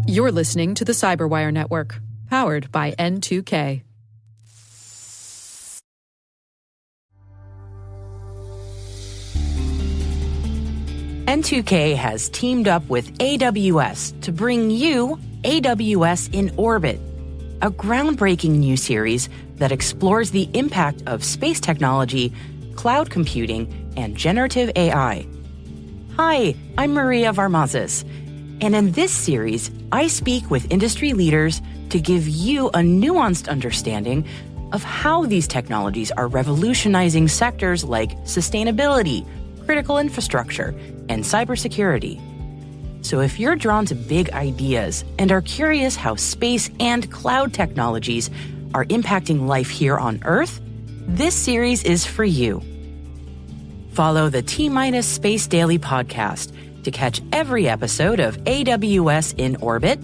You're listening to the Cyberwire Network, powered by N2K. N2K has teamed up with AWS to bring you AWS in Orbit, a groundbreaking new series that explores the impact of space technology, cloud computing, and generative AI. Hi, I'm Maria Varmazes, and in this series, I speak with industry leaders to give you a nuanced understanding of how these technologies are revolutionizing sectors like sustainability, critical infrastructure, and cybersecurity. So if you're drawn to big ideas and are curious how space and cloud technologies are impacting life here on Earth, this series is for you. Follow the T- Space Daily podcast to catch every episode of AWS in Orbit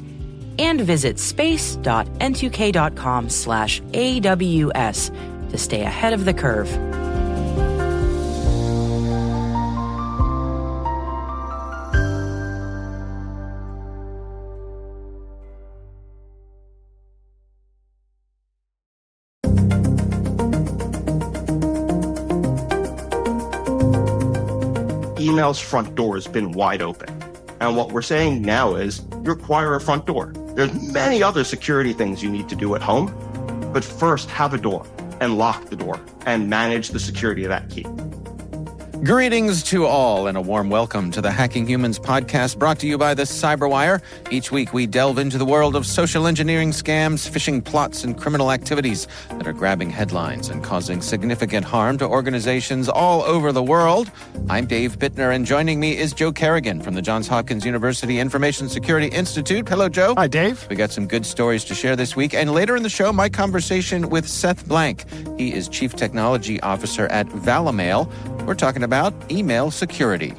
and visit space.n2k.com/AWS to stay ahead of the curve. Email's front door has been wide open. And what we're saying now is you require a front door. There's many other security things you need to do at home, but first have a door and lock the door and manage the security of that key. Greetings to all and a warm welcome to the Hacking Humans podcast brought to you by the Cyberwire. Each week we delve into the world of social engineering scams, phishing plots, and criminal activities that are grabbing headlines and causing significant harm to organizations all over the world. I'm Dave Bittner, and joining me is Joe Kerrigan from the Johns Hopkins University Information Security Institute. Hello, Joe. Hi, Dave. We got some good stories to share this week, and later in the show, my conversation with Seth Blank. He is Chief Technology Officer at Valamail. We're talking about email security.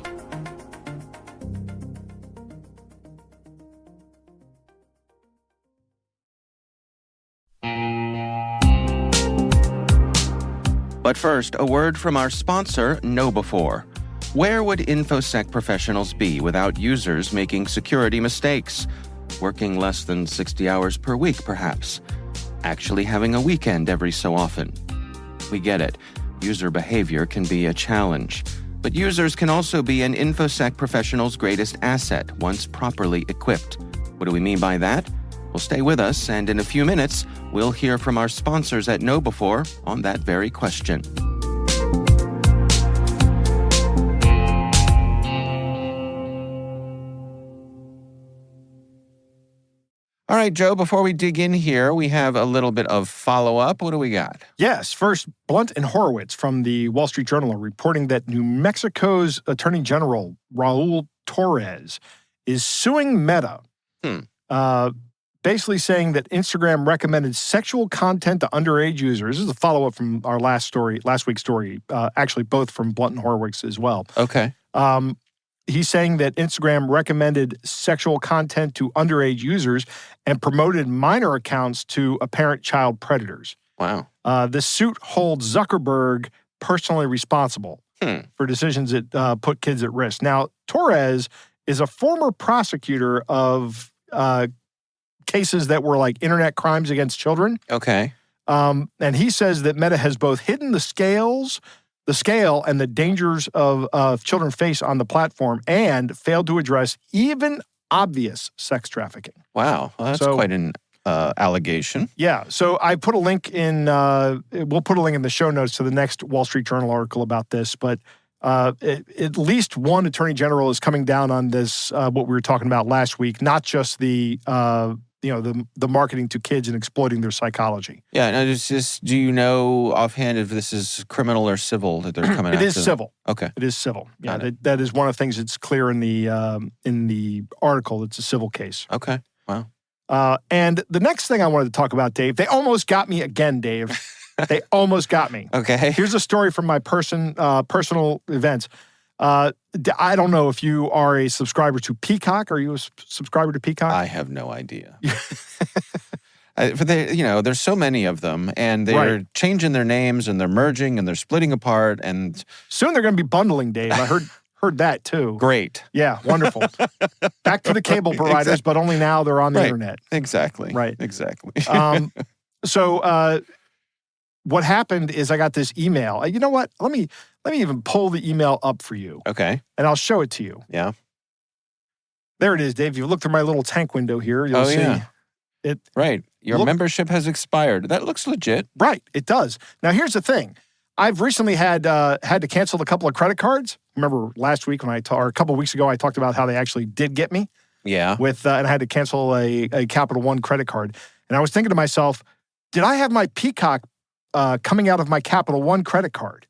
But first, a word from our sponsor, KnowBe4. Where would InfoSec professionals be without users making security mistakes? Working less than 60 hours per week, perhaps. Actually having a weekend every so often. We get it. User behavior can be a challenge. But users can also be an InfoSec professional's greatest asset once properly equipped. What do we mean by that? Well, stay with us, and in a few minutes, we'll hear from our sponsors at KnowBe4 on that very question. All right, Joe, before we dig in here, we have a little bit of follow-up. What do we got? Yes. First, Blunt and Horowitz from the Wall Street Journal are reporting that New Mexico's Attorney General, Raul Torres, is suing Meta, basically saying that Instagram recommended sexual content to underage users. This is a follow-up from our last week's story, actually both from Blunt and Horowitz as well. Okay. He's saying that Instagram recommended sexual content to underage users and promoted minor accounts to apparent child predators. Wow. The suit holds Zuckerberg personally responsible for decisions that put kids at risk. Now, Torres is a former prosecutor of cases that were like internet crimes against children. Okay. And he says that Meta has both hidden the scale and the dangers of children face on the platform and failed to address even obvious sex trafficking. Wow. Well, that's quite an allegation. Yeah. So I put a link in, we'll put a link in the show notes to the next Wall Street Journal article about this, but at least one attorney general is coming down on this, what we were talking about last week, not just the marketing to kids and exploiting their psychology. Yeah, and it's just, do you know offhand if this is criminal or civil that they're coming It after? is civil. Okay. It is civil. Yeah, that is one of the things that's clear in the article. It's a civil case. Okay. Wow. And the next thing I wanted to talk about, Dave, they almost got me again, Dave. They almost got me. Okay. Here's a story from my personal events. I don't know if you are a subscriber to Peacock. Are you a subscriber to Peacock? I have no idea. There's so many of them, and they're changing their names, and they're merging, and they're splitting apart, and soon they're going to be bundling, Dave. I heard Heard that too. Great. Yeah, wonderful. Back to the cable providers, but only now they're on the internet. Exactly. Right. Exactly. So what happened is I got this email. You know what? Let me even pull the email up for you. Okay. And I'll show it to you. Yeah. There it is, Dave. If you look through my little tank window here, you'll see it. Right. Your membership has expired. That looks legit. Right. It does. Now, here's the thing. I've recently had to cancel a couple of credit cards. Remember last week or a couple of weeks ago, I talked about how they actually did get me. Yeah. And I had to cancel a Capital One credit card. And I was thinking to myself, did I have my Peacock coming out of my Capital One credit card?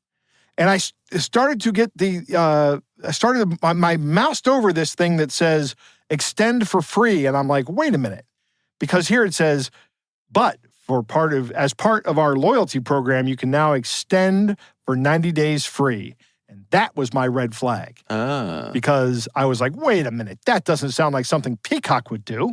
And I started to get I moused over this thing that says extend for free. And I'm like, wait a minute. Because here it says, but as part of our loyalty program, you can now extend for 90 days free. And that was my red flag. Because I was like, wait a minute, that doesn't sound like something Peacock would do.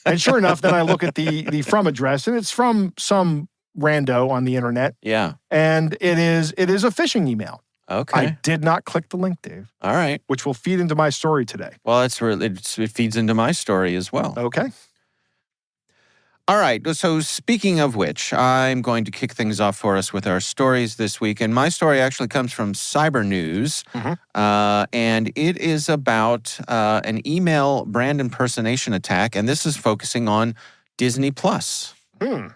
And sure enough, then I look at the from address, and it's from some rando on the internet. Yeah. And it is a phishing email. Okay. I did not click the link, Dave. All right. Which will feed into my story today. Well, it feeds into my story as well. Okay. All right. So speaking of which, I'm going to kick things off for us with our stories this week. And my story actually comes from Cyber News. And it is about an email brand impersonation attack. And this is focusing on Disney Plus.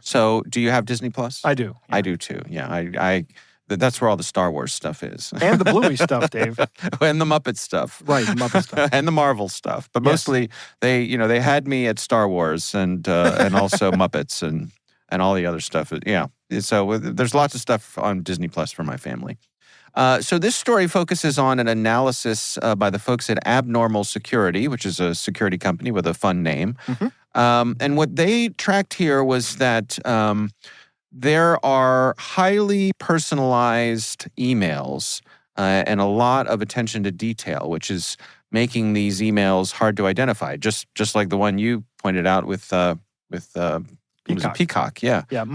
So do you have Disney Plus? I do. Yeah. I do too. Yeah. That's where all the Star Wars stuff is. And the Bluey stuff, Dave. And the Muppet stuff. Right, the Muppet stuff. And the Marvel stuff. But mostly they had me at Star Wars and also Muppets and all the other stuff. Yeah. So there's lots of stuff on Disney Plus for my family. So this story focuses on an analysis by the folks at Abnormal Security, which is a security company with a fun name. And what they tracked here was that there are highly personalized emails and a lot of attention to detail, which is making these emails hard to identify. Just like the one you pointed out with Peacock. Yeah. Yeah.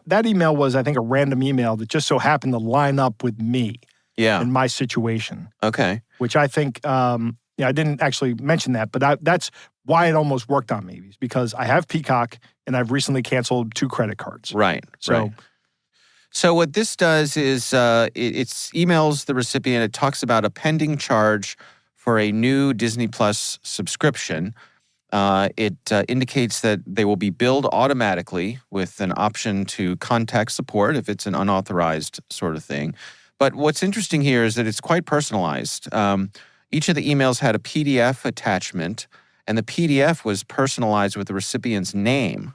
That email was, I think, a random email that just so happened to line up with me. Yeah. In my situation. Okay. Which I think, I didn't actually mention that, but that's why it almost worked on me, because I have Peacock and I've recently canceled 2 credit cards. Right. So what this does is it emails the recipient. It talks about a pending charge for a new Disney Plus subscription. It indicates that they will be billed automatically with an option to contact support if it's an unauthorized sort of thing. But what's interesting here is that it's quite personalized. Each of the emails had a PDF attachment, and the PDF was personalized with the recipient's name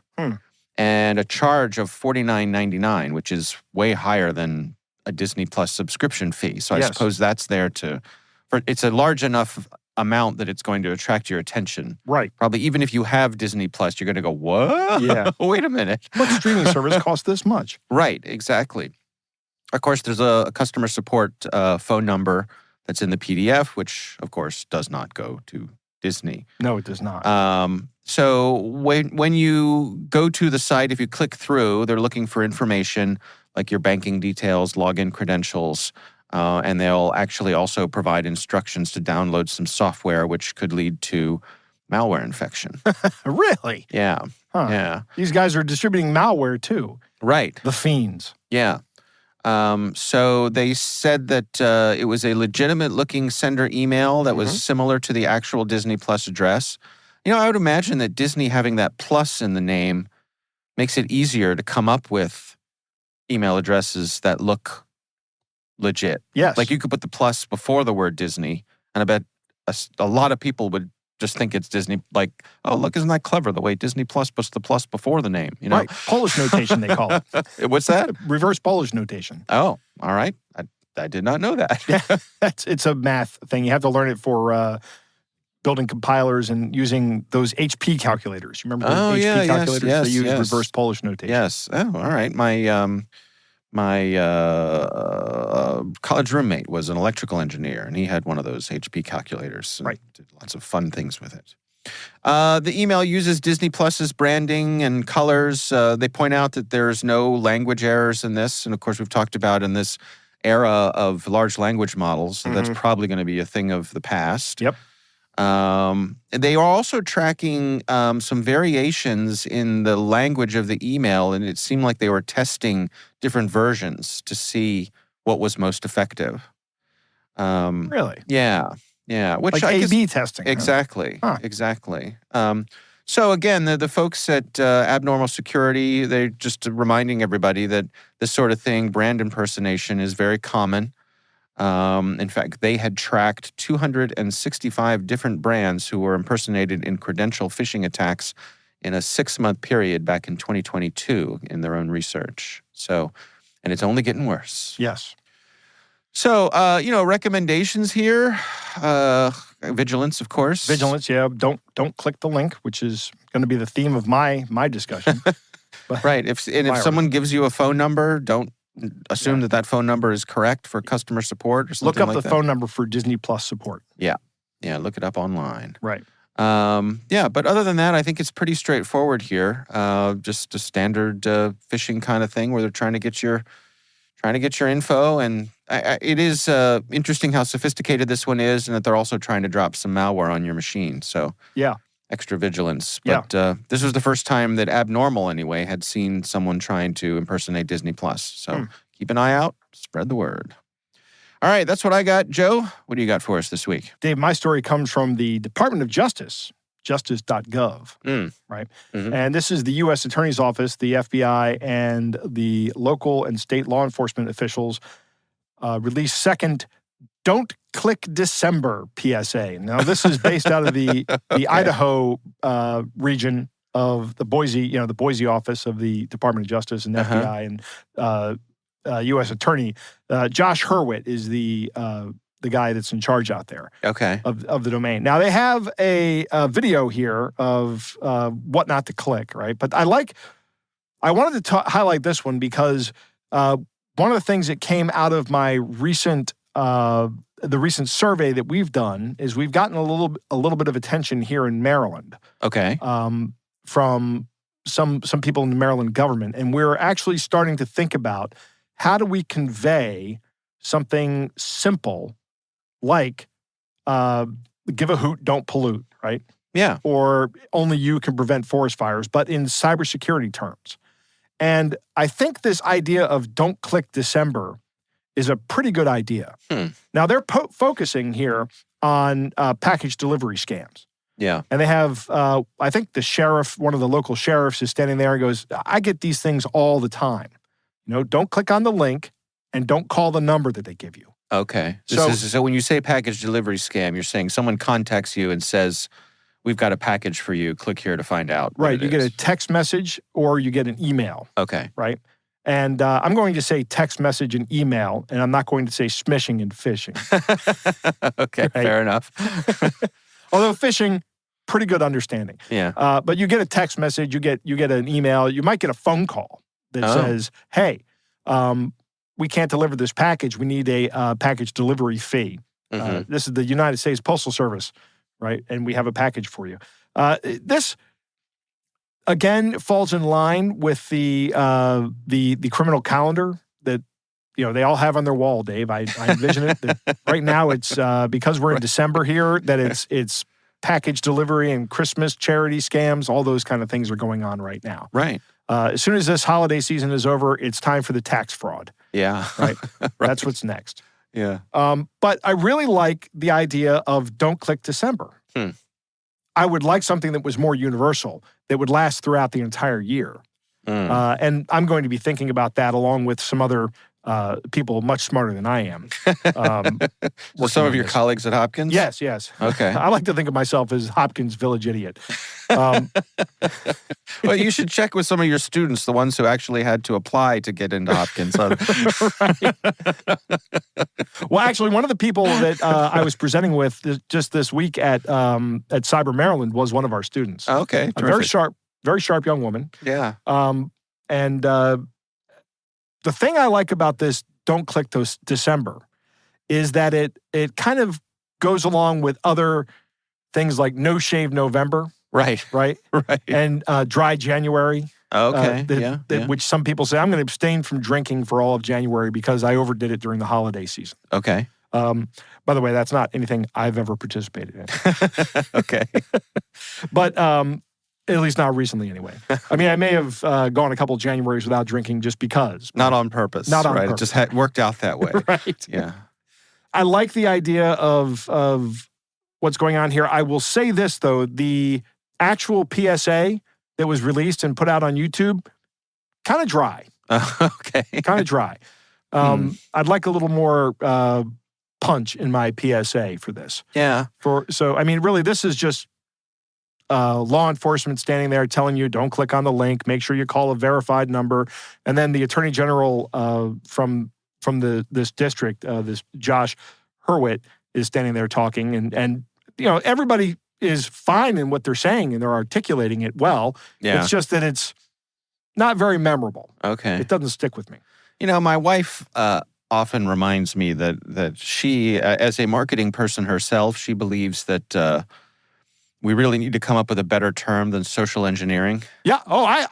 and a charge of $49.99, which is way higher than a Disney Plus subscription fee. So I suppose that's there it's a large enough amount that it's going to attract your attention. Right. Probably even if you have Disney Plus, you're going to go, what? Yeah. Wait a minute. What streaming service costs this much? Right, exactly. Of course, there's a customer support phone number that's in the PDF, which, of course, does not go to Disney. No, it does not. So when you go to the site, if you click through, they're looking for information like your banking details, login credentials, and they'll actually also provide instructions to download some software, which could lead to malware infection. Really? Yeah. Huh. Yeah. These guys are distributing malware too. Right. The fiends. Yeah. So they said that it was a legitimate-looking sender email that was similar to the actual Disney Plus address. I would imagine that Disney having that plus in the name makes it easier to come up with email addresses that look legit. Yes. Like you could put the plus before the word Disney, and I bet a lot of people would just think it's Disney. Like, oh, look, isn't that clever? The way Disney Plus puts the plus before the name, Right. Polish notation, they call it. What's that? Reverse Polish notation. Oh, all right. I did not know that. Yeah, it's a math thing. You have to learn it for building compilers and using those HP calculators. You remember those HP calculators? Yes, they use reverse Polish notation. Yes. Oh, all right. My college roommate was an electrical engineer, and he had one of those HP calculators. Right. Did lots of fun things with it. The email uses Disney Plus's branding and colors. They point out that there's no language errors in this. And of course, we've talked about in this era of large language models. So that's probably going to be a thing of the past. Yep. They are also tracking some variations in the language of the email, and it seemed like they were testing different versions to see what was most effective. Really? Yeah. Which Like I guess, A/B testing. Exactly. Huh? Exactly. So again, the folks at Abnormal Security, they're just reminding everybody that this sort of thing, brand impersonation, is very common. In fact, they had tracked 265 different brands who were impersonated in credential phishing attacks in a 6-month period back in 2022 in their own research. So, and it's only getting worse. Yes. So, recommendations here, vigilance, of course. Vigilance, yeah. Don't click the link, which is going to be the theme of my discussion. But Right. If someone gives you a phone number, don't assume that phone number is correct for customer support or something look up like the that. phone number for Disney Plus support. Yeah, look it up online. Right. But other than that, I think it's pretty straightforward here. Just a standard phishing kind of thing where they're trying to get your info, and it is interesting how sophisticated this one is, and that they're also trying to drop some malware on your machine. So Yeah. extra vigilance. But this was the first time that Abnormal, anyway, had seen someone trying to impersonate Disney Plus. So keep an eye out. Spread the word. All right, that's what I got. Joe, what do you got for us this week? Dave, my story comes from the Department of Justice, justice.gov, right? And this is the U.S. Attorney's Office, the FBI, and the local and state law enforcement officials released second Don't Click December PSA. Now, this is based out of the Idaho region of the Boise, the Boise office of the Department of Justice and FBI and U.S. Attorney. Josh Hurwitz is the guy that's in charge out there of the domain. Now, they have a video here of what not to click, right? But I wanted to highlight this one because one of the things that came out of my recent the recent survey that we've done is we've gotten a little bit of attention here in Maryland. Okay. From some people in the Maryland government, and we're actually starting to think about how do we convey something simple like give a hoot, don't pollute, right? Yeah. Or only you can prevent forest fires, but in cybersecurity terms. And I think this idea of don't click December is a pretty good idea. Now, they're focusing here on package delivery scams. Yeah. And they have, I think the sheriff, one of the local sheriffs is standing there and goes, I get these things all the time. Don't click on the link and don't call the number that they give you. Okay. So when you say package delivery scam, you're saying someone contacts you and says, we've got a package for you. Click here to find out. Right. You get a text message or you get an email. Okay. Right. And I'm going to say text message and email, and I'm not going to say smishing and phishing. Okay. Right? Fair enough. Although phishing, pretty good understanding. Yeah. But you get a text message, you get an email, you might get a phone call that says, hey, we can't deliver this package. We need a package delivery fee. This is the United States Postal Service, right? And we have a package for you. This, again, falls in line with the criminal calendar that they all have on their wall, Dave. I envision it. That right now, it's because we're in December here, that it's package delivery and Christmas charity scams. All those kind of things are going on right now. Right. As soon as this holiday season is over, it's time for the tax fraud. Yeah. Right. That's what's next. Yeah. But I really like the idea of don't click December. I would like something that was more universal, that would last throughout the entire year. And I'm going to be thinking about that along with some other people much smarter than I am. So some of your colleagues at Hopkins? Yes. Okay. I like to think of myself as Hopkins village idiot. Well, you should check with some of your students, the ones who actually had to apply to get into Hopkins. Well, actually, one of the people that I was presenting with just this week at Cyber Maryland was one of our students. Okay. A very sharp young woman. Yeah. And the thing I like about this Don't Click December is that it kind of goes along with other things like No Shave November. Right. And Dry January. Okay. Which some people say, I'm going to abstain from drinking for all of January because I overdid it during the holiday season. Okay. By the way, that's not anything I've ever participated in. Okay. But at least not recently anyway. I mean, I may have gone a couple of Januaries without drinking just because. Not on purpose. Not on right? purpose. It just worked out that way. Right. Yeah. I like the idea of what's going on here. I will say this, though. The actual PSA that was released and put out on YouTube, kind of dry. Okay. Kind of dry. I'd like a little more punch in my PSA for this. Yeah. So, I mean, really, this is just law enforcement standing there telling you, don't click on the link, make sure you call a verified number. And then the Attorney General from this district, this Josh Hurwitz, is standing there talking. And you know, everybody is fine in what they're saying and they're articulating it well. Yeah. It's just that it's not very memorable. Okay. It doesn't stick with me. You know, my wife often reminds me that she, as a marketing person herself, she believes that we really need to come up with a better term than social engineering. Yeah. Oh,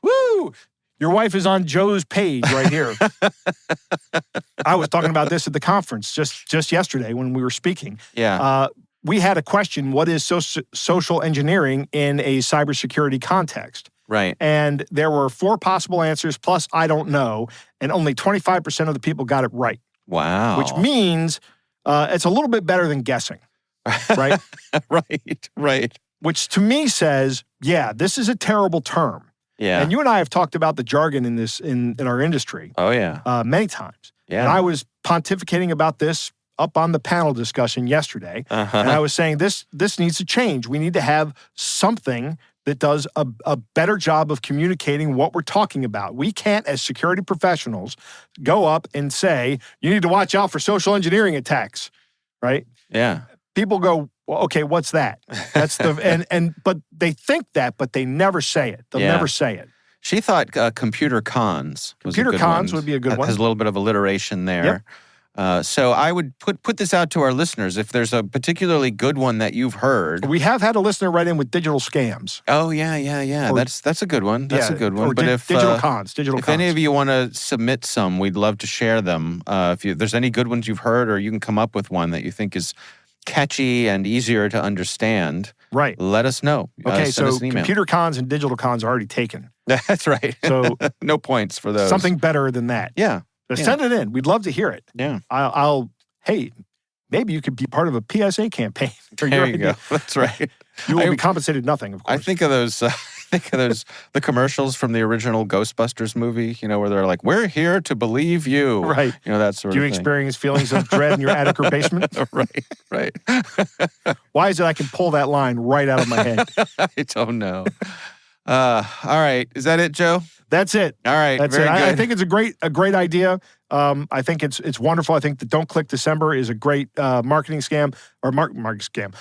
woo! Your wife is on Joe's page right here. I was talking about this at the conference just yesterday when we were speaking. Yeah. We had a question, what is social engineering in a cybersecurity context? Right. And there were 4 possible answers, plus I don't know, and only 25% of the people got it right. Wow. Which means it's a little bit better than guessing, right? Right. Which to me says, yeah, this is a terrible term. Yeah. And you and I have talked about the jargon in this in our industry. Oh, yeah. Many times. Yeah. And I was pontificating about this up on the panel discussion yesterday. Uh-huh. And I was saying this needs to change. We need to have something that does a better job of communicating what we're talking about. We can't, as security professionals, go up and say, you need to watch out for social engineering attacks, right? Yeah. People go, well, okay, what's that? That's but they think that, but they never say it. They'll never say it. She thought computer cons was Computer a good cons one. would be a good one. Has a little bit of alliteration there. Yep. So I would put this out to our listeners. If there's a particularly good one that you've heard. We have had a listener write in with digital scams. Oh, yeah. Or, that's a good one. That's a good one. Or But if digital cons. If any of you want to submit some, we'd love to share them. If there's any good ones you've heard, or you can come up with one that you think is catchy and easier to understand, right? Let us know. Okay, send us so an email. computer cons and digital cons are already taken. That's right. So no points for those. Something better than that. Yeah. Send it in. We'd love to hear it. Yeah. Hey, maybe you could be part of a PSA campaign. There you go. That's right. You will be compensated nothing, of course. I think of those. The commercials from the original Ghostbusters movie. You know, where they're like, "We're here to believe you." Right. You know, that sort of thing. Do you experience feelings of dread in your attic or basement? Right. Why is it I can pull that line right out of my head? I don't know. All right. Is that it, Joe? That's it. All right. That's very it. good. I think it's a great idea. I think it's wonderful. I think the Don't Click December is a great marketing scam or marketing scam.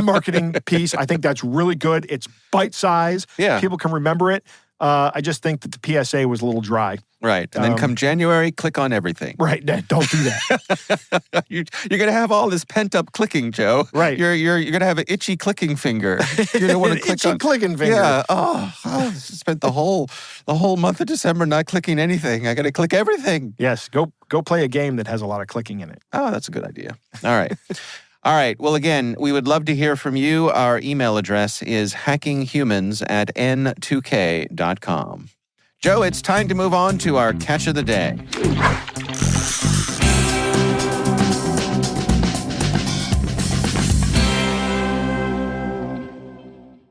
Marketing piece. I think that's really good. It's bite size. Yeah. People can remember it. I just think that the PSA was a little dry. Right. And then come January, click on everything. Right. Don't do that. You're going to have all this pent-up clicking, Joe. Right. You're going to have an itchy clicking finger. You're going to want to click itchy clicking finger. Yeah. I spent the whole month of December not clicking anything. I got to click everything. Yes. Go play a game that has a lot of clicking in it. Oh, that's a good idea. All right. All right. Well, again, we would love to hear from you. Our email address is hackinghumans@n2k.com. Joe, it's time to move on to our catch of the day.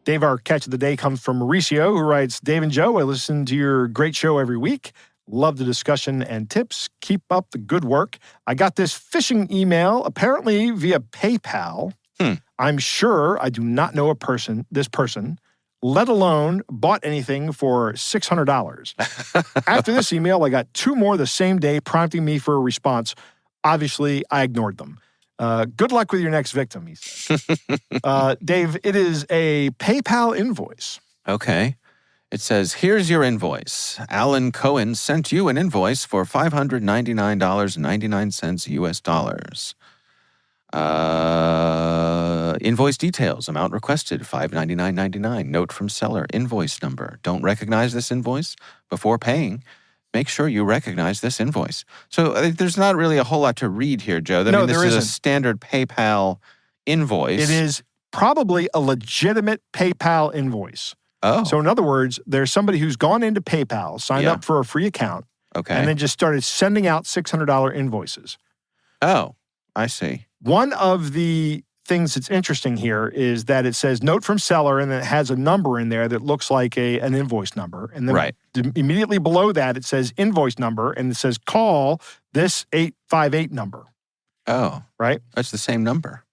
Dave, our catch of the day comes from Mauricio, who writes, Dave and Joe, I listen to your great show every week. Love the discussion and tips. Keep up the good work. I got this phishing email, apparently via PayPal. I'm sure I do not know this person, let alone bought anything for $600. After this email, I got 2 more the same day, prompting me for a response. Obviously, I ignored them. Good luck with your next victim, he says. Dave, it is a PayPal invoice. Okay. It says, here's your invoice. Alan Cohen sent you an invoice for $599.99 US dollars. Invoice details, amount requested, $599.99. Note from seller, invoice number. Don't recognize this invoice? Before paying, make sure you recognize this invoice. So there's not really a whole lot to read here, Joe. No, this there is isn't. a standard PayPal invoice. It is probably a legitimate PayPal invoice. Oh. So in other words, there's somebody who's gone into PayPal, signed up for a free account, okay, and then just started sending out $600 invoices. Oh, I see. One of the things that's interesting here is that it says note from seller, and then it has a number in there that looks like an invoice number. And then immediately below that, it says invoice number, and it says call this 858 number. Oh. Right? That's the same number.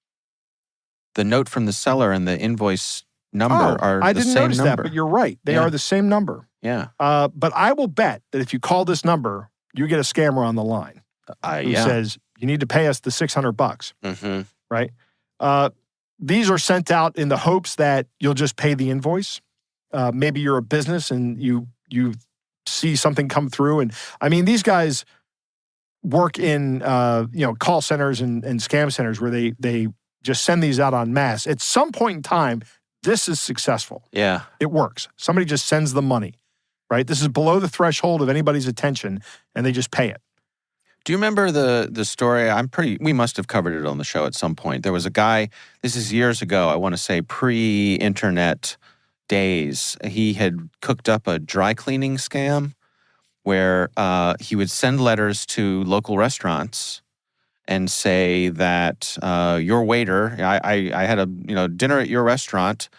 The note from the seller and the invoice number are the same number. I didn't notice that, but you're right. They are the same number. Yeah. But I will bet that if you call this number, you get a scammer on the line who says, you need to pay us the $600. Mm-hmm. Right? These are sent out in the hopes that you'll just pay the invoice. Maybe you're a business and you see something come through. And I mean, these guys work in call centers and scam centers where they just send these out en masse. At some point in time, this is successful. Yeah. It works. Somebody just sends the money, right? This is below the threshold of anybody's attention, and they just pay it. Do you remember the story? We must have covered it on the show at some point. There was a guy, this is years ago, I want to say pre-internet days. He had cooked up a dry cleaning scam where he would send letters to local restaurants and say that your waiter, I had a dinner at your restaurant,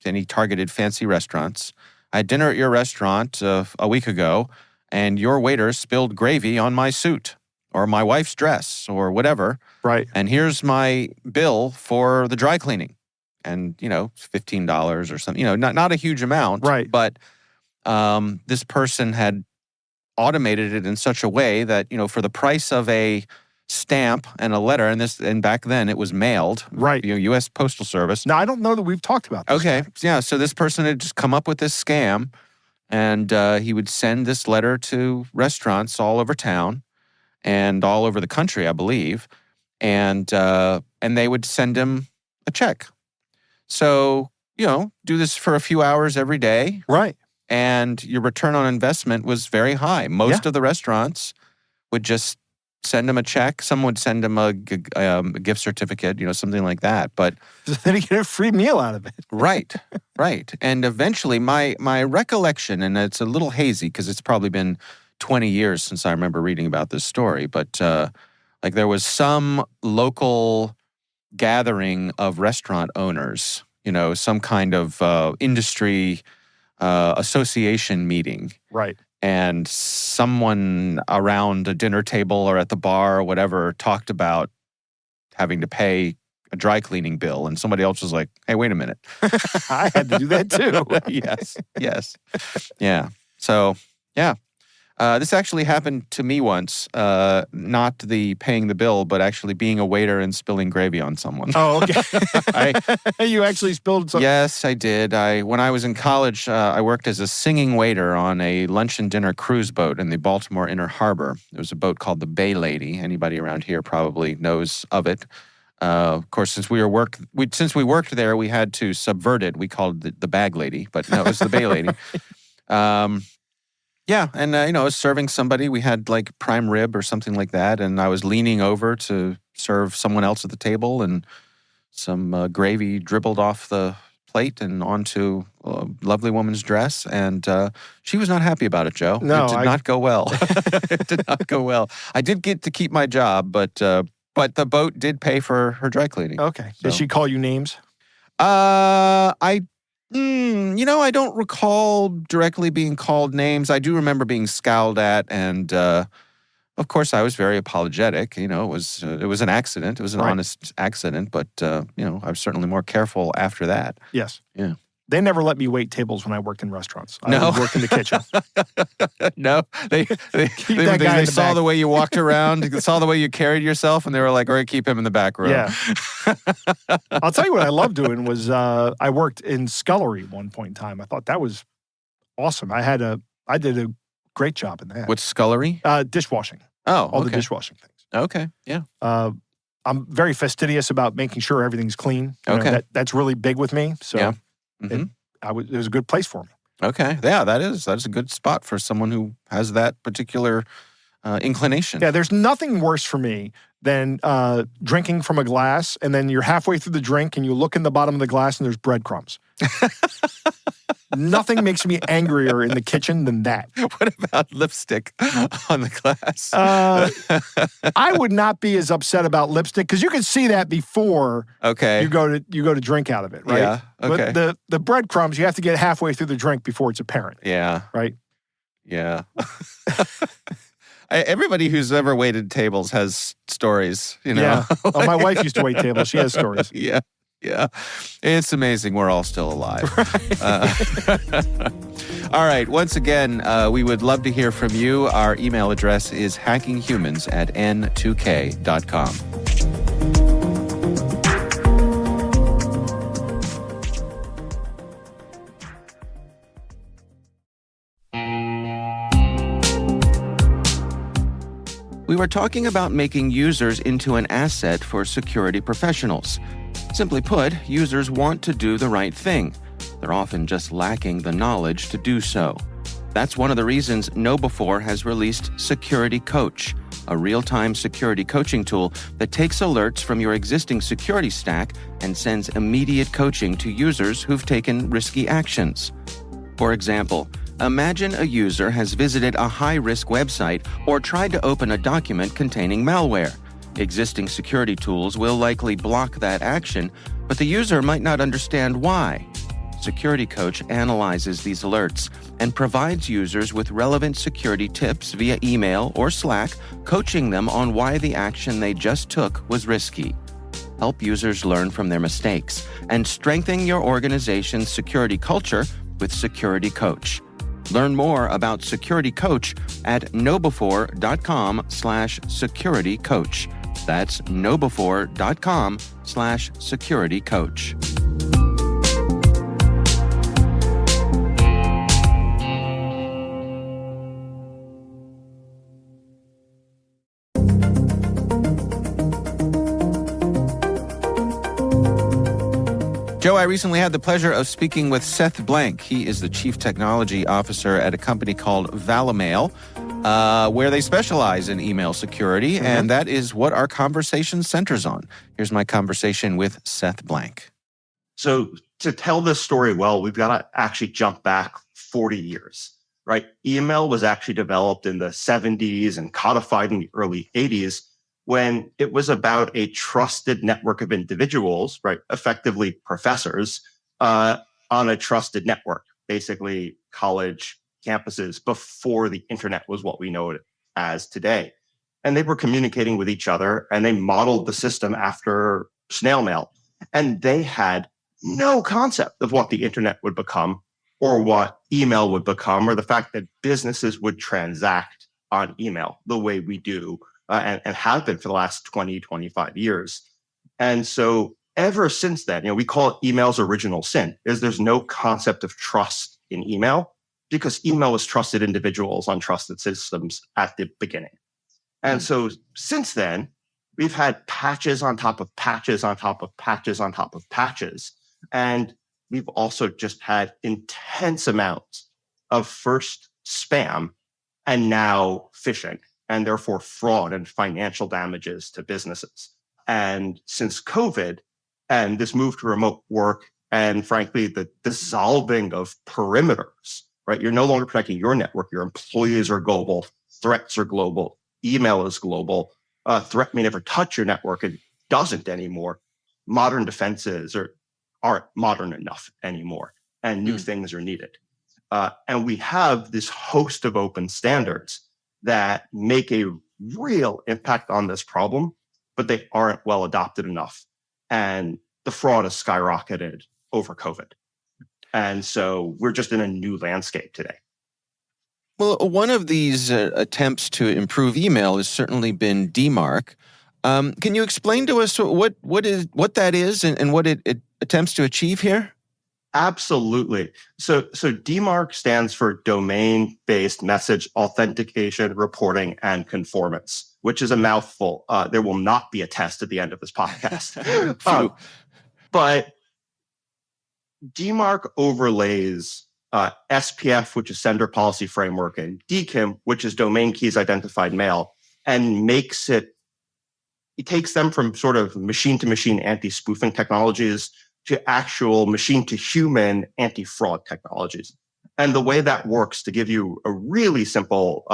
and he targeted fancy restaurants. I had dinner at your restaurant a week ago, and your waiter spilled gravy on my suit or my wife's dress or whatever. Right. And here's my bill for the dry cleaning. And, $15 or something, not a huge amount. Right. But this person had automated it in such a way that, for the price of a stamp and a letter, and back then it was mailed. Right. U.S. Postal Service. Now, I don't know that we've talked about this. Okay. Yeah. So this person had just come up with this scam, and he would send this letter to restaurants all over town and all over the country, I believe. And they would send him a check. So, do this for a few hours every day. Right. And your return on investment was very high. Most of the restaurants would just send him a check. Someone would send him a gift certificate, something like that. But then he get a free meal out of it. Right. And eventually, my recollection, and it's a little hazy because it's probably been 20 years since I remember reading about this story, but there was some local gathering of restaurant owners, some kind of industry association meeting. Right. And someone around a dinner table or at the bar or whatever talked about having to pay a dry cleaning bill. And somebody else was like, hey, wait a minute. I had to do that too. Yes. Yeah. So, yeah. This actually happened to me once, not the paying the bill, but actually being a waiter and spilling gravy on someone. Oh, okay. You actually spilled something? Yes, I did. When I was in college, I worked as a singing waiter on a lunch and dinner cruise boat in the Baltimore Inner Harbor. There was a boat called the Bay Lady. Anybody around here probably knows of it. Of course, since we worked there, we had to subvert it. We called it the Bag Lady, but no, it was the Bay Lady. Yeah, and I was serving somebody. We had like prime rib or something like that, and I was leaning over to serve someone else at the table, and some gravy dribbled off the plate and onto a lovely woman's dress, and she was not happy about it, Joe. No, it did not go well. It did not go well. I did get to keep my job, but the boat did pay for her dry cleaning. Okay. So. Did she call you names? I don't recall directly being called names. I do remember being scowled at, and of course, I was very apologetic. It was an accident. It was an honest accident, but I was certainly more careful after that. Yes. Yeah. They never let me wait tables when I worked in restaurants. I would work in the kitchen. No, they saw the way you walked around, saw the way you carried yourself, and they were like, all right, keep him in the back room. Yeah. I'll tell you what I loved doing was I worked in scullery one point in time. I thought that was awesome. I did a great job in that. What's scullery? Dishwashing. Oh, all the dishwashing things. Okay, yeah. I'm very fastidious about making sure everything's clean. You know, that's really big with me. So yeah. Mm-hmm. it was a good place for me. Okay. Yeah, that's a good spot for someone who has that particular inclination. Yeah, there's nothing worse for me than drinking from a glass, and then you're halfway through the drink and you look in the bottom of the glass and there's breadcrumbs. Nothing makes me angrier in the kitchen than that. What about lipstick on the glass? I would not be as upset about lipstick because you can see that before you go to drink out of it, right? Yeah. Okay. But the breadcrumbs, you have to get halfway through the drink before it's apparent. Yeah. Right? Yeah. Everybody who's ever waited tables has stories, you know? Yeah. Oh, my wife used to wait tables. She has stories. Yeah. Yeah. It's amazing we're all still alive. All right. Once again, we would love to hear from you. Our email address is hackinghumans@n2k.com. We were talking about making users into an asset for security professionals. Simply put, users want to do the right thing. They're often just lacking the knowledge to do so. That's one of the reasons KnowBe4 has released Security Coach, a real-time security coaching tool that takes alerts from your existing security stack and sends immediate coaching to users who've taken risky actions. For example, imagine a user has visited a high-risk website or tried to open a document containing malware. Existing security tools will likely block that action, but the user might not understand why. Security Coach analyzes these alerts and provides users with relevant security tips via email or Slack, coaching them on why the action they just took was risky. Help users learn from their mistakes and strengthen your organization's security culture with Security Coach. Learn more about Security Coach at knowbe4.com/securitycoach. That's knowbe4.com/securitycoach. Joe, I recently had the pleasure of speaking with Seth Blank. He is the Chief Technology Officer at a company called Valimail, where they specialize in email security, and that is what our conversation centers on. Here's my conversation with Seth Blank. So to tell this story well, we've got to actually jump back 40 years, right? Email was actually developed in the 70s and codified in the early 80s. When it was about a trusted network of individuals, right, effectively professors, on a trusted network, basically college campuses before the internet was what we know it as today. And they were communicating with each other, and they modeled the system after snail mail. And they had no concept of what the internet would become or what email would become, or the fact that businesses would transact on email the way we do and have been for the last 20, 25 years. And so ever since then, we call it email's original sin, is there's no concept of trust in email because email was trusted individuals on trusted systems at the beginning. And so since then, we've had patches on top of patches on top of patches on top of patches. And we've also just had intense amounts of first spam and now phishing, and therefore fraud and financial damages to businesses. And since COVID and this move to remote work, and frankly, the dissolving of perimeters, right? You're no longer protecting your network. Your employees are global. Threats are global. Email is global. A threat may never touch your network. It doesn't anymore. Modern defenses aren't modern enough anymore, and new things are needed. And we have this host of open standards that make a real impact on this problem, but they aren't well adopted enough. And the fraud has skyrocketed over COVID. And so we're just in a new landscape today. Well, one of these attempts to improve email has certainly been DMARC. Can you explain to us what that is and what it attempts to achieve here? Absolutely. So DMARC stands for Domain-Based Message Authentication, Reporting, and Conformance. which is a mouthful. There will not be a test at the end of this podcast. But DMARC overlays SPF, which is Sender Policy Framework, and DKIM, which is Domain Keys Identified Mail, and it takes them from sort of machine-to-machine anti-spoofing technologies to actual machine-to-human anti-fraud technologies. And the way that works, to give you a really simple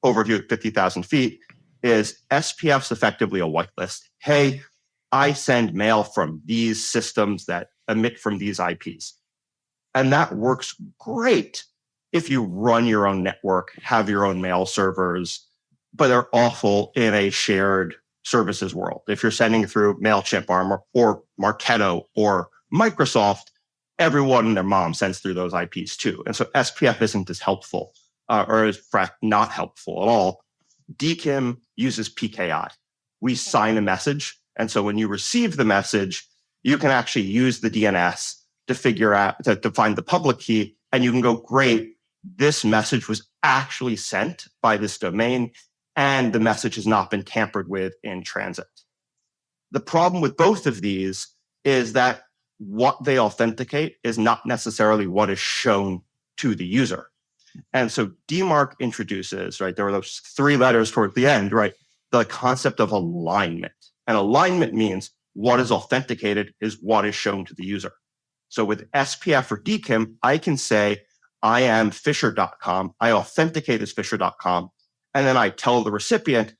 overview at 50,000 feet, is SPF's effectively a whitelist. Hey, I send mail from these systems that emit from these IPs. And that works great if you run your own network, have your own mail servers, but they're awful in a shared services world. If you're sending through MailChimp or Marketo or Microsoft, everyone and their mom sends through those IPs too. And so SPF isn't as helpful, or is in fact not helpful at all. DKIM uses PKI. We sign a message. And so when you receive the message, you can actually use the DNS to figure out, to find the public key. And you can go, great, this message was actually sent by this domain, and the message has not been tampered with in transit. The problem with both of these is that what they authenticate is not necessarily what is shown to the user. And so DMARC introduces, right, there are those three letters toward the end, right, the concept of alignment. And alignment means what is authenticated is what is shown to the user. So with SPF or DKIM, I can say, I am Fisher.com, I authenticate as Fisher.com, and then I tell the recipient,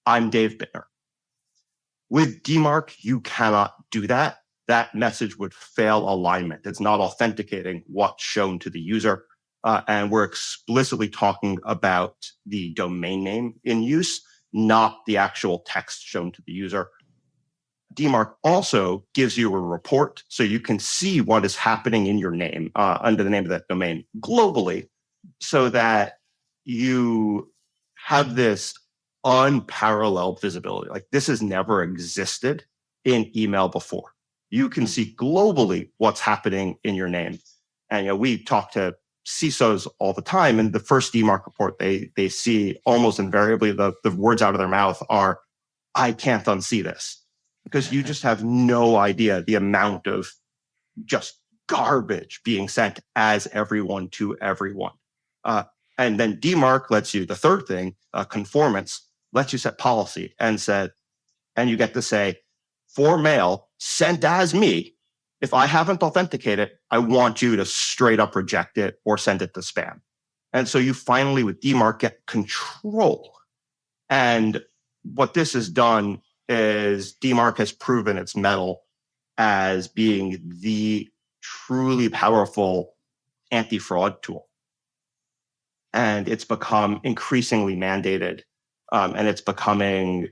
I'm Dave Bittner. With DMARC, you cannot do that. That message would fail alignment. It's not authenticating what's shown to the user. And we're explicitly talking about the domain name in use, not the actual text shown to the user. DMARC also gives you a report so you can see what is happening in your name under the name of that domain globally, so that you have this unparalleled visibility. Like, this has never existed in email before. You can see globally what's happening in your name. And we talk to CISOs all the time, and the first DMARC report they see almost invariably the words out of their mouth are, I can't unsee this. Because you just have no idea the amount of just garbage being sent as everyone to everyone. And then DMARC lets you, the third thing, conformance, lets you set policy and you get to say, for mail sent as me, if I haven't authenticated, I want you to straight up reject it or send it to spam. And so you finally, with DMARC, get control. And what this has done is DMARC has proven its mettle as being the truly powerful anti-fraud tool. And it's become increasingly mandated. And it's becoming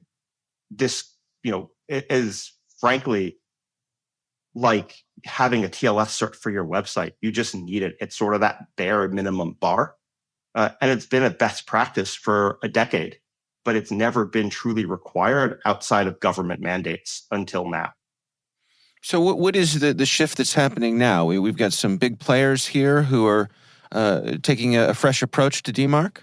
this, it is frankly like having a TLS cert for your website. You just need it. It's sort of that bare minimum bar. And it's been a best practice for a decade, but it's never been truly required outside of government mandates until now. So what is the shift that's happening now? We've got some big players here who are taking a fresh approach to DMARC?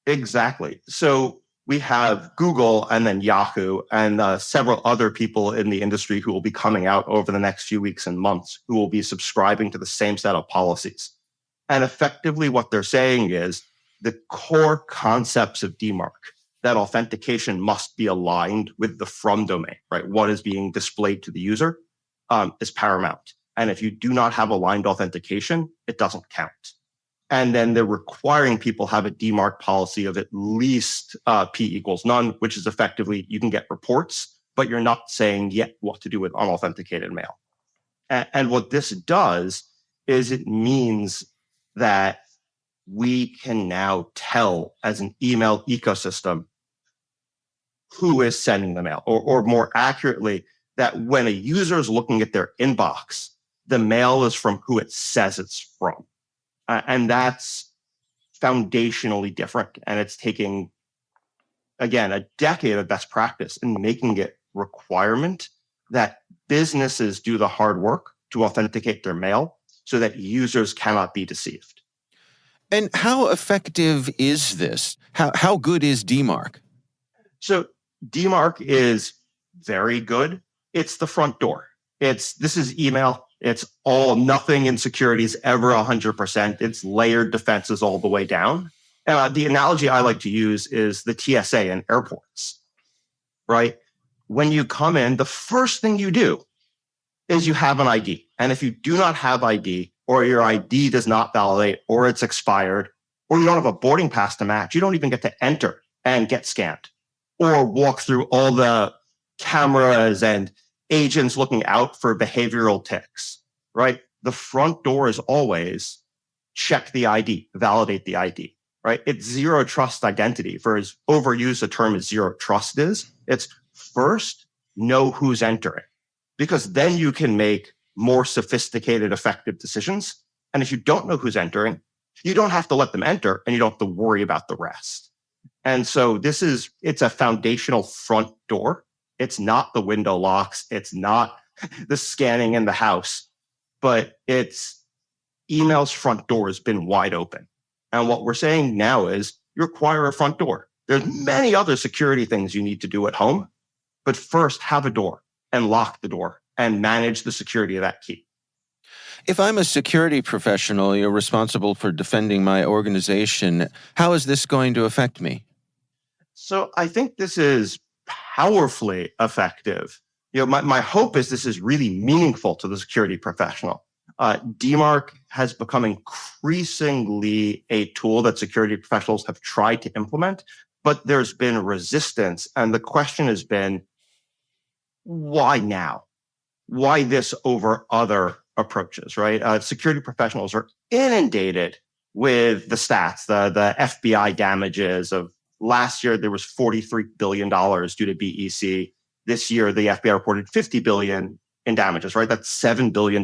Exactly. So we have Google and then Yahoo and several other people in the industry who will be coming out over the next few weeks and months who will be subscribing to the same set of policies. And effectively what they're saying is the core concepts of DMARC, that authentication must be aligned with the from domain, right? What is being displayed to the user is paramount. And if you do not have aligned authentication, it doesn't count. And then they're requiring people have a DMARC policy of at least P equals none, which is effectively you can get reports, but you're not saying yet what to do with unauthenticated mail. And what this does is it means that we can now tell as an email ecosystem who is sending the mail, or more accurately, that when a user is looking at their inbox, the mail is from who it says it's from. And that's foundationally different. And it's taking, again, a decade of best practice and making it requirement that businesses do the hard work to authenticate their mail so that users cannot be deceived. And how effective is this? How good is DMARC? So DMARC is very good. It's the front door. This is email. It's all nothing in security is ever 100%. It's layered defenses all the way down. The analogy I like to use is the TSA in airports, right? When you come in, the first thing you do is you have an ID. And if you do not have ID, or your ID does not validate, or it's expired, or you don't have a boarding pass to match, you don't even get to enter and get scanned or walk through all the cameras and agents looking out for behavioral ticks, right? The front door is always check the ID, validate the ID, right? It's zero trust identity. For as overused a term as zero trust is, it's first know who's entering, because then you can make more sophisticated, effective decisions. And if you don't know who's entering, you don't have to let them enter and you don't have to worry about the rest. And so it's a foundational front door. It's not the window locks. It's not the scanning in the house, but it's email's front door has been wide open. And what we're saying now is you require a front door. There's many other security things you need to do at home, but first have a door and lock the door and manage the security of that key. If I'm a security professional, you're responsible for defending my organization. How is this going to affect me? So I think this is powerfully effective. My hope is this is really meaningful to the security professional. DMARC has become increasingly a tool that security professionals have tried to implement, but there's been resistance. And the question has been, why now? Why this over other approaches, right? Security professionals are inundated with the stats, the FBI damages of last year, there was $43 billion due to BEC. This year, the FBI reported $50 billion in damages, right? That's $7 billion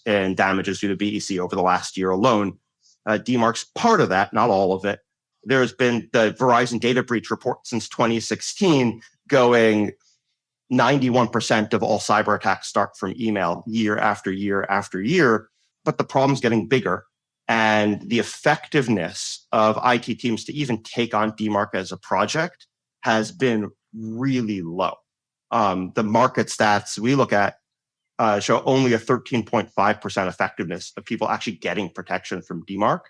in damages due to BEC over the last year alone. DMARC's part of that, not all of it. There's been the Verizon data breach report since 2016 going 91% of all cyber attacks start from email year after year after year, but the problem's getting bigger. And the effectiveness of IT teams to even take on DMARC as a project has been really low. The market stats we look at show only a 13.5% effectiveness of people actually getting protection from DMARC.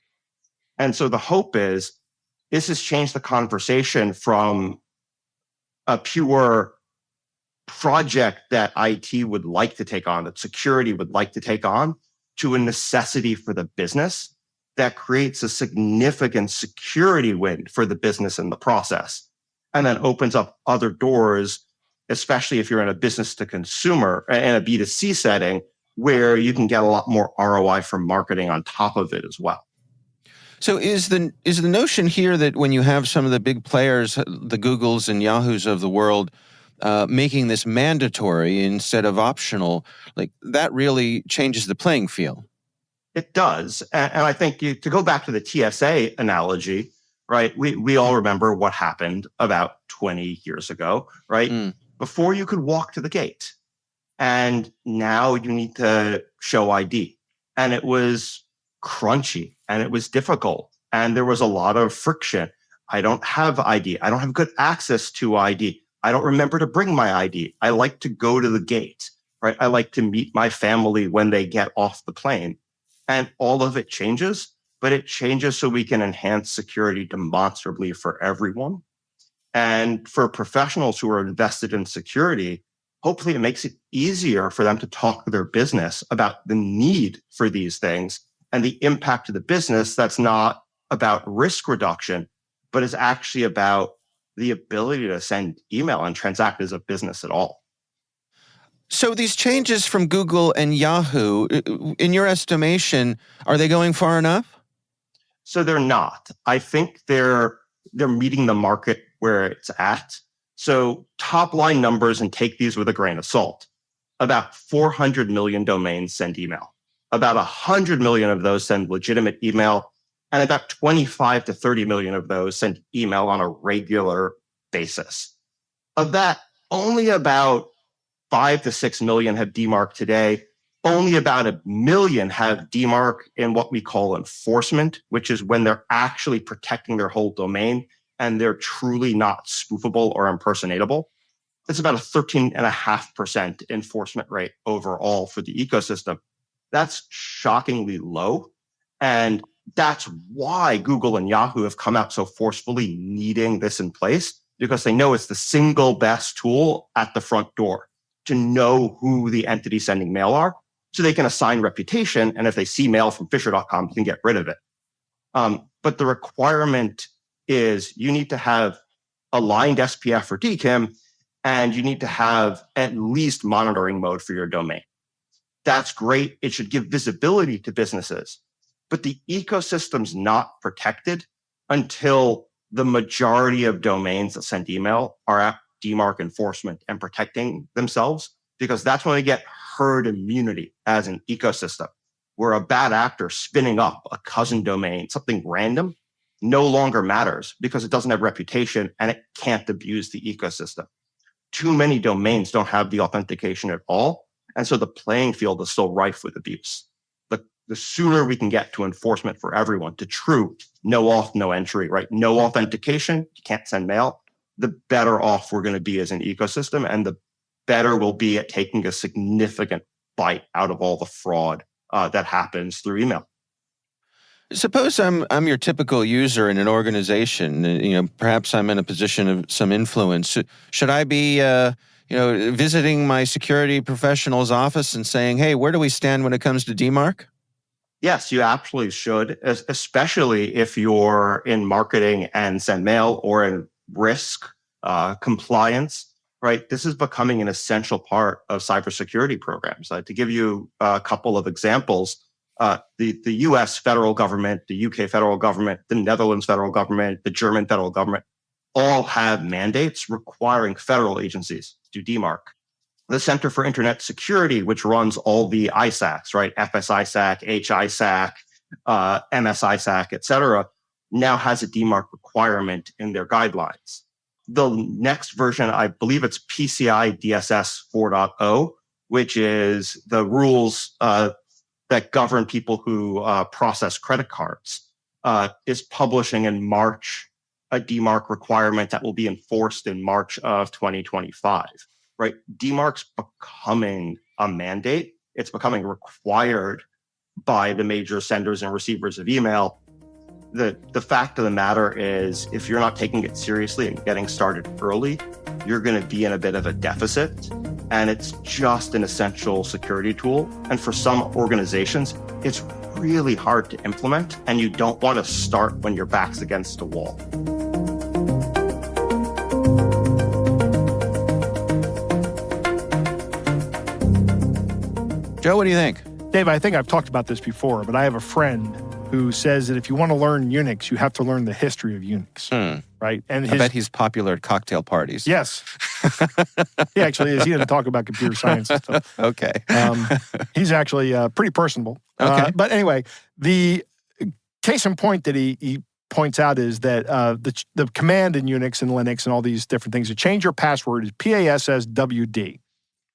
And so the hope is this has changed the conversation from a pure project that IT would like to take on, that security would like to take on, to a necessity for the business that creates a significant security win for the business in the process, and then opens up other doors, especially if you're in a business to consumer and a B2C setting, where you can get a lot more ROI from marketing on top of it as well. So is the notion here that when you have some of the big players, the Googles and Yahoos of the world, making this mandatory instead of optional, like that really changes the playing field? It does. And I think to go back to the TSA analogy, right, we all remember what happened about 20 years ago, right? Before you could walk to the gate. And now you need to show ID. And it was crunchy and it was difficult. And there was a lot of friction. I don't have ID. I don't have good access to ID. I don't remember to bring my ID. I like to go to the gate, right? I like to meet my family when they get off the plane. And all of it changes, but it changes so we can enhance security demonstrably for everyone. And for professionals who are invested in security, hopefully it makes it easier for them to talk to their business about the need for these things and the impact to the business that's not about risk reduction, but is actually about the ability to send email and transact as a business at all. So these changes from Google and Yahoo, in your estimation, are they going far enough? So they're not. I think they're meeting the market where it's at. So top line numbers, and take these with a grain of salt. About 400 million domains send email. About 100 million of those send legitimate email. And about 25 to 30 million of those send email on a regular basis. Of that, only about 5 to 6 million have DMARC today. Only about 1 million have DMARC in what we call enforcement, which is when they're actually protecting their whole domain. and they're truly not spoofable or impersonatable, it's about a 13.5% enforcement rate overall for the ecosystem. That's shockingly low. And that's why Google and Yahoo have come out so forcefully needing this in place, because they know it's the single best tool at the front door to know who the entity sending mail are, so they can assign reputation. And if they see mail from Fisher.com, you can get rid of it. But the requirement is you need to have aligned SPF or DKIM, and you need to have at least monitoring mode for your domain. That's great. It should give visibility to businesses. But the ecosystem's not protected until the majority of domains that send email are at DMARC enforcement and protecting themselves, because that's when they get herd immunity as an ecosystem, where a bad actor spinning up a cousin domain, something random, no longer matters because it doesn't have reputation and it can't abuse the ecosystem. Too many domains don't have the authentication at all. And so the playing field is still rife with abuse. The sooner we can get to enforcement for everyone, to true no auth, no entry, right? No authentication, you can't send mail, the better off we're going to be as an ecosystem, and the better we'll be at taking a significant bite out of all the fraud that happens through email. Suppose I'm your typical user in an organization. Perhaps I'm in a position of some influence. Should I be, visiting my security professional's office and saying, "Hey, where do we stand when it comes to DMARC?" Yes, you absolutely should, especially if you're in marketing and send mail or in risk compliance. Right, this is becoming an essential part of cybersecurity programs. To give you a couple of examples. The US federal government, the UK federal government, the Netherlands federal government, the German federal government, all have mandates requiring federal agencies to do DMARC. The Center for Internet Security, which runs all the ISACs, right? FSISAC, HISAC, MSISAC, et cetera, now has a DMARC requirement in their guidelines. The next version, I believe it's PCI DSS 4.0, which is the rules that govern people who process credit cards, is publishing in March a DMARC requirement that will be enforced in March of 2025, right? DMARC's becoming a mandate. It's becoming required by the major senders and receivers of email. The fact of the matter is, if you're not taking it seriously and getting started early, you're going to be in a bit of a deficit. And it's just an essential security tool. And for some organizations, it's really hard to implement, and you don't want to start when your back's against a wall. Joe, what do you think? Dave, I think I've talked about this before, but I have a friend who says that if you want to learn Unix, you have to learn the history of Unix, right? And I bet he's popular at cocktail parties. Yes. He actually is. He doesn't talk about computer science and stuff. Okay. He's actually pretty personable. Okay. But anyway, the case in point that he points out is that the command in Unix and Linux and all these different things to change your password is PASSWD.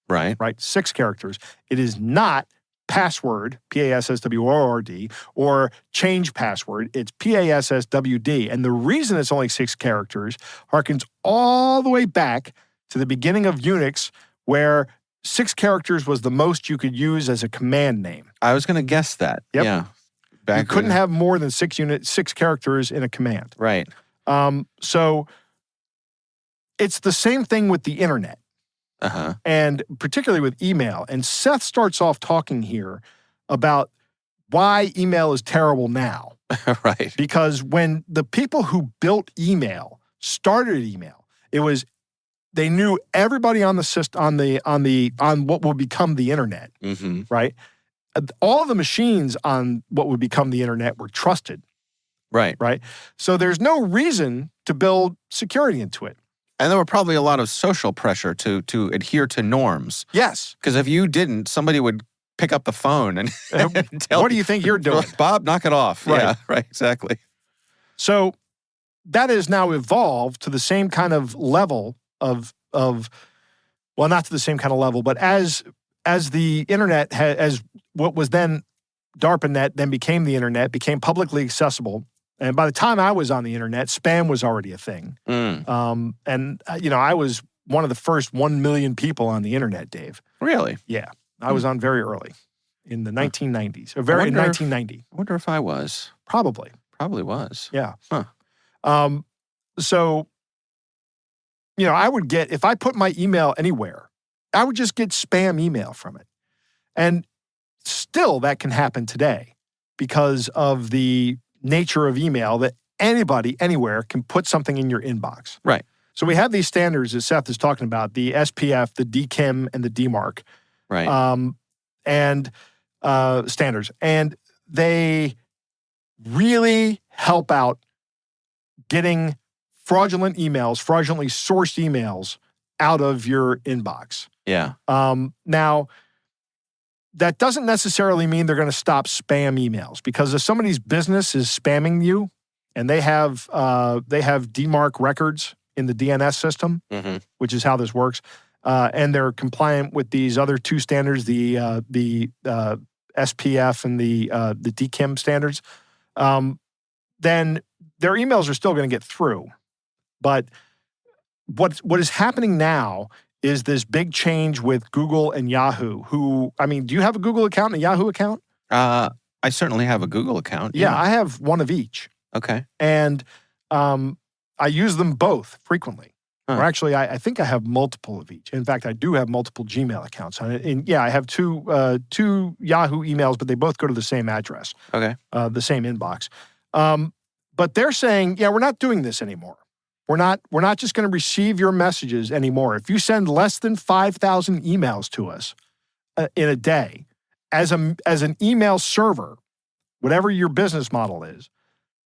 Right. Right? 6 characters. It is not password, PASSWORD, or change password. It's PASSWD. And the reason it's only 6 characters harkens all the way back to the beginning of Unix, where 6 characters was the most you could use as a command name. I was going to guess that. Yep. Yeah. You couldn't have more than 6 characters in a command. Right. So it's the same thing with the internet. Uh-huh. And particularly with email. And Seth starts off talking here about why email is terrible now. Right. Because when the people who built email started email, it was they knew everybody on the system on what would become the internet. Mm-hmm. Right? All of the machines on what would become the internet were trusted. Right. Right? So there's no reason to build security into it. And there were probably a lot of social pressure to adhere to norms. Yes. Because if you didn't, somebody would pick up the phone and tell what do you think you're doing? Bob, knock it off. Right. Yeah, right, exactly. So that has now evolved to the same kind of level of well, not to the same kind of level, but as the internet, as what was then DARPANet then became the internet, became publicly accessible, And by the time I was on the internet, spam was already a thing. I was one of the first 1 million people on the internet, Dave. Really? Yeah. I was on very early in the 1990s. In 1990. I wonder if I was. Probably. Probably was. Yeah. Huh. So, I would get, if I put my email anywhere, I would just get spam email from it. And still that can happen today because of the nature of email that anybody, anywhere can put something in your inbox. Right. So we have these standards that Seth is talking about, the SPF, the DKIM, and the DMARC. Right. Standards. And they really help out getting fraudulently sourced emails out of your inbox. Yeah. Now, that doesn't necessarily mean they're going to stop spam emails, because if somebody's business is spamming you and they have DMARC records in the DNS system, which is how this works, and they're compliant with these other two standards, the SPF and the DKIM standards, then their emails are still going to get through. But what is happening now is this big change with Google and Yahoo, do you have a Google account and a Yahoo account? I certainly have a Google account. Yeah, I have one of each. Okay. And I use them both frequently. Or actually, I think I have multiple of each. In fact, I do have multiple Gmail accounts. And I have two Yahoo emails, but they both go to the same address. Okay. The same inbox. But they're saying, we're not doing this anymore. We're not just going to receive your messages anymore. If you send less than 5,000 emails to us in a day, as an email server, whatever your business model is,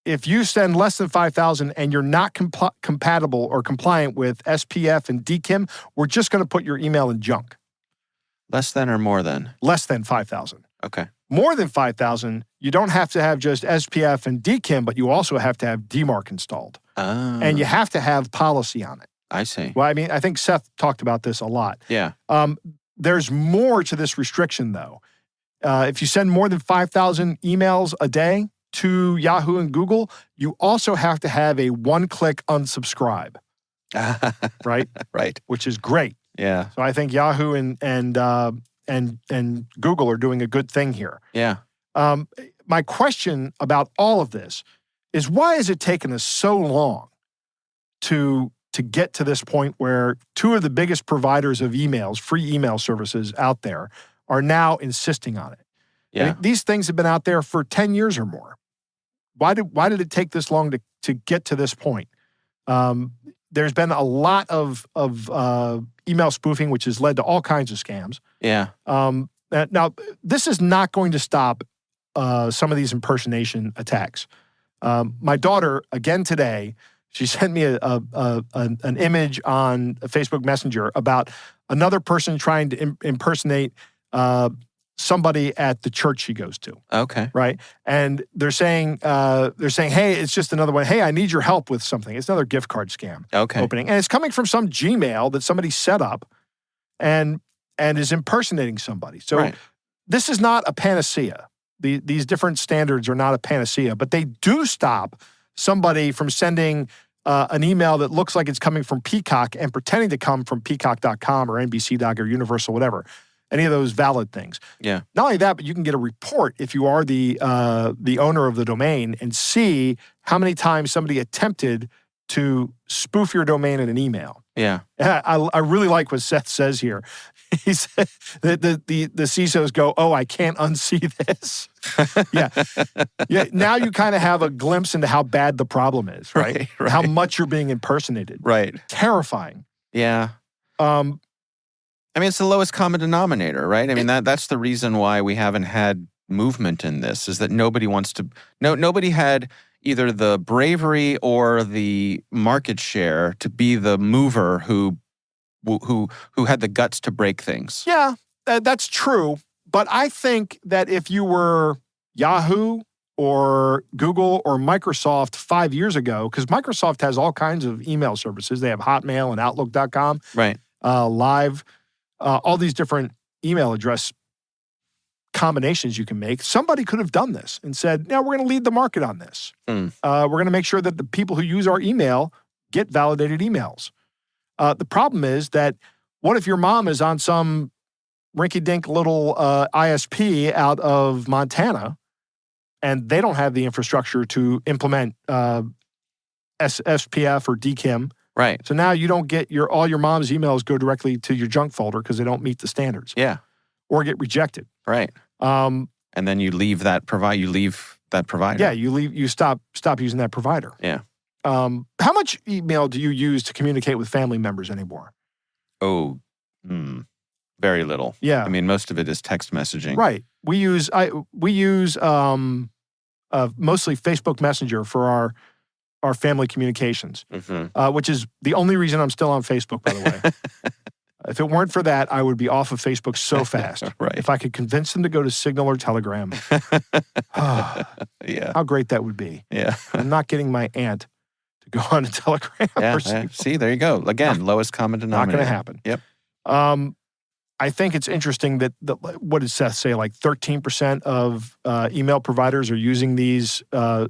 if you send less than 5,000 and you're not compatible or compliant with SPF and DKIM, we're just going to put your email in junk. Less than or more than? Less than 5,000. Okay. More than 5,000, you don't have to have just SPF and DKIM, but you also have to have DMARC installed. Oh. And you have to have policy on it. I see. Well, I think Seth talked about this a lot. Yeah. There's more to this restriction, though. If you send more than 5,000 emails a day to Yahoo and Google, you also have to have a one-click unsubscribe. Right? Right. Which is great. Yeah. So I think Yahoo and Google are doing a good thing here. Yeah. My question about all of this is, why has it taken us so long to get to this point where two of the biggest providers of emails, free email services out there, are now insisting on it? Yeah. These things have been out there for 10 years or more. Why did it take this long to get to this point? There's been a lot of email spoofing, which has led to all kinds of scams. Yeah. Now, this is not going to stop some of these impersonation attacks. My daughter, again today, she sent me an image on Facebook Messenger about another person trying to impersonate somebody at the church she goes to. Okay. Right? And they're saying, hey, it's just another one. Hey, I need your help with something. It's another gift card scam. Okay. Opening. And it's coming from some Gmail that somebody set up and is impersonating somebody. So This is not a panacea. These different standards are not a panacea, but they do stop somebody from sending an email that looks like it's coming from Peacock and pretending to come from peacock.com or NBC or Universal, whatever. Any of those valid things. Yeah. Not only that, but you can get a report if you are the owner of the domain and see how many times somebody attempted to spoof your domain in an email. Yeah. I really like what Seth says here. He said that the CISOs go, "Oh, I can't unsee this." Yeah. Now you kind of have a glimpse into how bad the problem is, right? Right. How much you're being impersonated. Right. Terrifying. Yeah. It's the lowest common denominator, right? That's the reason why we haven't had movement in this, is that nobody wants to. Nobody had either the bravery or the market share to be the mover who had the guts to break things. Yeah, that's true. But I think that if you were Yahoo or Google or Microsoft 5 years ago, because Microsoft has all kinds of email services. They have Hotmail and Outlook.com. Right. Live, all these different email address combinations you can make. Somebody could have done this and said, "Now we're going to lead the market on this. We're going to make sure that the people who use our email get validated emails." The problem is that what if your mom is on some rinky-dink little ISP out of Montana and they don't have the infrastructure to implement SPF or DKIM? Right. So now you don't get all your mom's emails go directly to your junk folder because they don't meet the standards. Yeah. Or get rejected. Right. And then you leave that provider. Yeah, you stop using that provider. Yeah. How much email do you use to communicate with family members anymore? Oh, very little. Yeah. I mean, most of it is text messaging. Right. We use mostly Facebook Messenger for our family communications, which is the only reason I'm still on Facebook, by the way. If it weren't for that, I would be off of Facebook so fast. Right. If I could convince them to go to Signal or Telegram, yeah, how great that would be. Yeah. I'm not getting my aunt to go on to Telegram. Yeah, or Signal. see, there you go. Again, lowest common denominator. Not going to happen. Yep. I think it's interesting that what did Seth say? Like 13% of email providers are using these are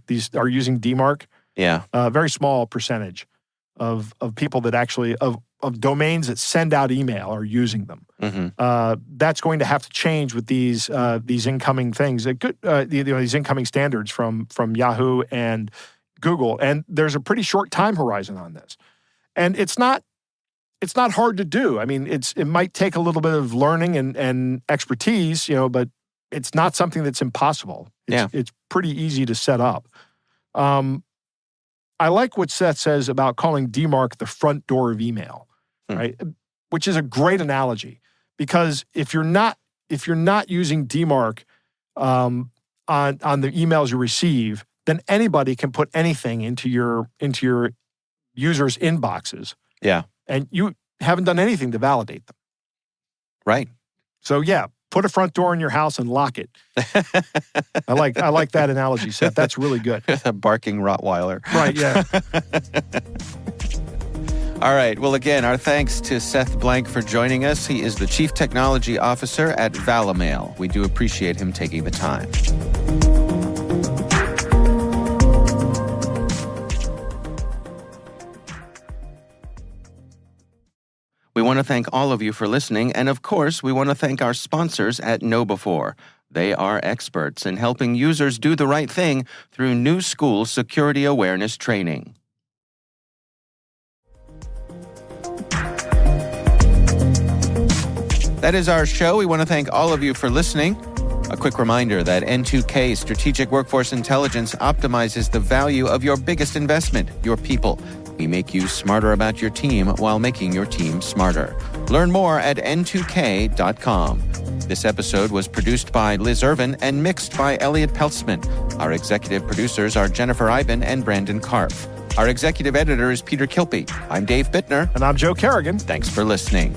using DMARC. Yeah. A very small percentage of people that actually of domains that send out email are using them. That's going to have to change with these incoming things. These incoming standards from Yahoo and Google, and there's a pretty short time horizon on this. And it's not hard to do. I mean, it might take a little bit of learning and expertise, but it's not something that's impossible. It's pretty easy to set up. I like what Seth says about calling DMARC the front door of email, right? Which is a great analogy, because if you're not using DMARC on the emails you receive, then anybody can put anything into your users' inboxes. Yeah. And you haven't done anything to validate them. Right. So yeah, put a front door in your house and lock it. I like that analogy, Seth. That's really good. A barking Rottweiler. Right, yeah. All right. Well, again, our thanks to Seth Blank for joining us. He is the Chief Technology Officer at Valimail. We do appreciate him taking the time. We want to thank all of you for listening, and of course, we want to thank our sponsors at KnowBe4. They are experts in helping users do the right thing through new school security awareness training. That is our show. We want to thank all of you for listening. A quick reminder that N2K Strategic Workforce Intelligence optimizes the value of your biggest investment, your people. We make you smarter about your team while making your team smarter. Learn more at n2k.com. This episode was produced by Liz Irvin and mixed by Elliot Peltzman. Our executive producers are Jennifer Iben and Brandon Karpf. Our executive editor is Peter Kilpie. I'm Dave Bittner. And I'm Joe Kerrigan. Thanks for listening.